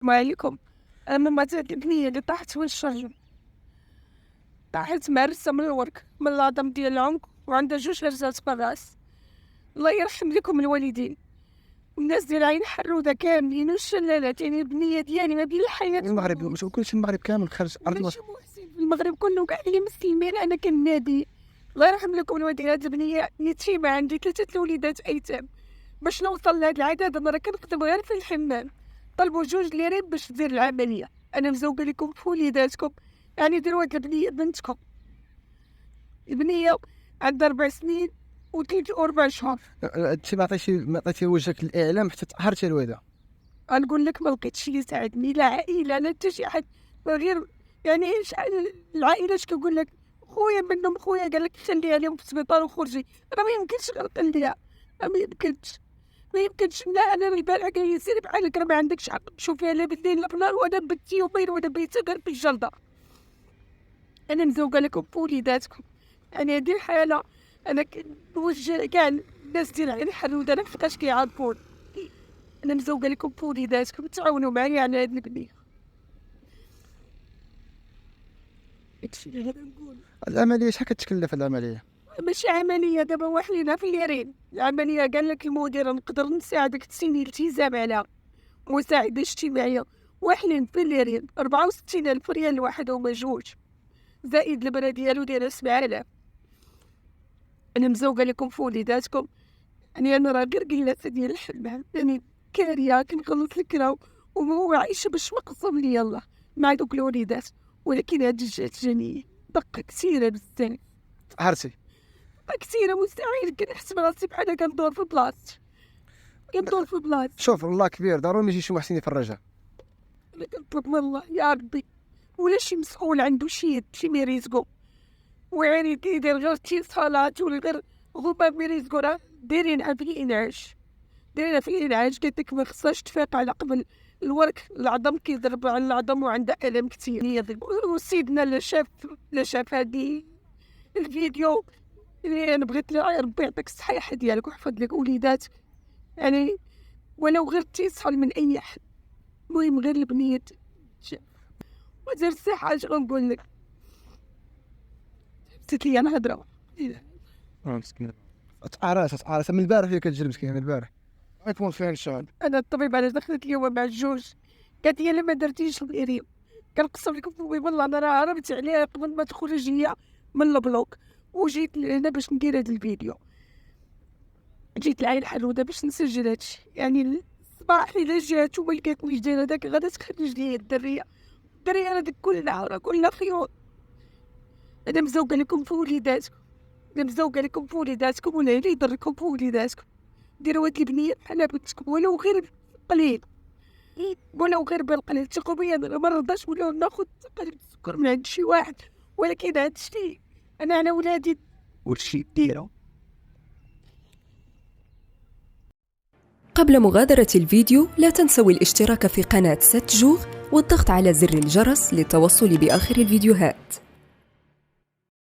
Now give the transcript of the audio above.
السلام عليكم. أنا ماما تاعت البنية اللي طاحت في الشرجم، طاحت مارسة من الورك من العظم ديال العنق، وعندها 2 هرزات في الراس. الله يرحم لكم الوالدين والناس ديال عين حرودة كاملين والشلالات. يعني البنية ديالي ما بين الحياة المغرب مش كلشي المغرب كامل خرج ارض ماشي محسن في المغرب كله كاع اللي مسلمين. انا كنادي الله يرحم لكم الوالدين. هاد البنية يتيمة، عندي 3 الوليدات ايتام. باش نوصل لهاد العدد انا راه كنخدم غير في الحمام. طلبوا 2 ليرين باش دير العملية. انا مزوقة لكم في وليداتكم، يعني ديروا هاد البنية بنتكم. البنية عندها 4 سنين و4 شهور. انت ما عطيتي وجهك للاعلام حتى تاهرتي الوالده. غنقول لك ما لقيتش اللي يساعدني، لا عائله لا حتى شي حد، غير يعني شحال العائلات كنقول لك خويا منهم، خويا قال لك خليها لهم في السبيطار وخرجي. راه ما يمكنش غنخليها، ما يمكنش. لا انا البارح قال لي سيري بحالك، راه ما عندكش حق تشوفيها لا بالليل لا بالنهار، وانا بنتي يومين وانا بيتها غير في الجلده. انا مزوقه لكم بوليداتكم. يعني هذه الحاله انا كنوجه كاع الناس ديال عين حرودة، انا فاش كيعرفون انا مزوقه لكم بوليداتكم، تعاونوا معايا على هاد البنيه. هادشي اللي غادي نقول. العمليه شحال كتكلف العمليه؟ ماشي عمليه دابا واحلين في الليرين. العمليه قال لك المدير نقدر نساعدك تسيني التزام على مساعده اجتماعيه، واحلين في الليرين 64,000 ريال الواحد هما 2 زائد البرا ديالو دايره 7,000. انا مزوقه لكم في وليداتكم. يعني انا راه غير قلاسه ديال الحمام، يعني كاريه كنخلص الكرا وهو عايشه باش مقسم لي الله مع دوك الوليدات. ولكن هاد الجات جاني دقه كثيره بزاف، تاهرتي كثيره مستحيل. كنحس براسي بحال كندور في بلاصتي، شوف الله كبير، ضروري يجي شي محسن يفرجها. انا كنطلب من الله يا ربي ولا شي مسؤول عنده شي ما يرزقو، ويعني كيدير غير اتصالات ولا غير هما ميريزقو. راه دايرينها في الانعاش، قالت لك ما خصهاش تفيق على قبل الورك. العظم كيضرب على العظم وعنده الم كثير. وسيدنا لا شاف هادي الفيديو، يعني انا بغيت ربي يعطيك الصحيح ديالك ويحفظ لك وليداتك، يعني ولو غير اتصال من اي حد. المهم غير البنيه وزير الصحه. اش غنقول لك؟ حبست لي انا هضره. مسكينه تعرس من البارح هي كتجري مسكينه من البارح. غيكون فيها الشغل. انا الطبيب علاش دخلت اليوم مع 2 قالت لي ما درتيش الغريب. كنقسم لكم فوي والله انا راه هربت عليها قبل ما تخرج هي من البلوك، وجيت لهنا باش ندير هذا الفيديو. جيت لعين حرودة باش نسجل هادشي. يعني الصباح الا جات وما لقات واش دايره داك غادا تخرج لي الدريه راه داك كلها راه كلها خيوط. انا مزوقه لكم في وليداتكم، ولا اللي يضركم في وليداتكم. ديروا هاد البنيه بحال بنتكم ولو غير قليل، ولو غير بالقليل. ثقوا بيا انا ما نرضاش ولا ناخذ قلب السكر من عند شي واحد، ولكن هاد الشيء انا على ولادي والشيء ديرو. قبل مغادرة الفيديو لا تنسوا الاشتراك في قناة 7 جوغ والضغط على زر الجرس للتوصل بآخر الفيديوهات.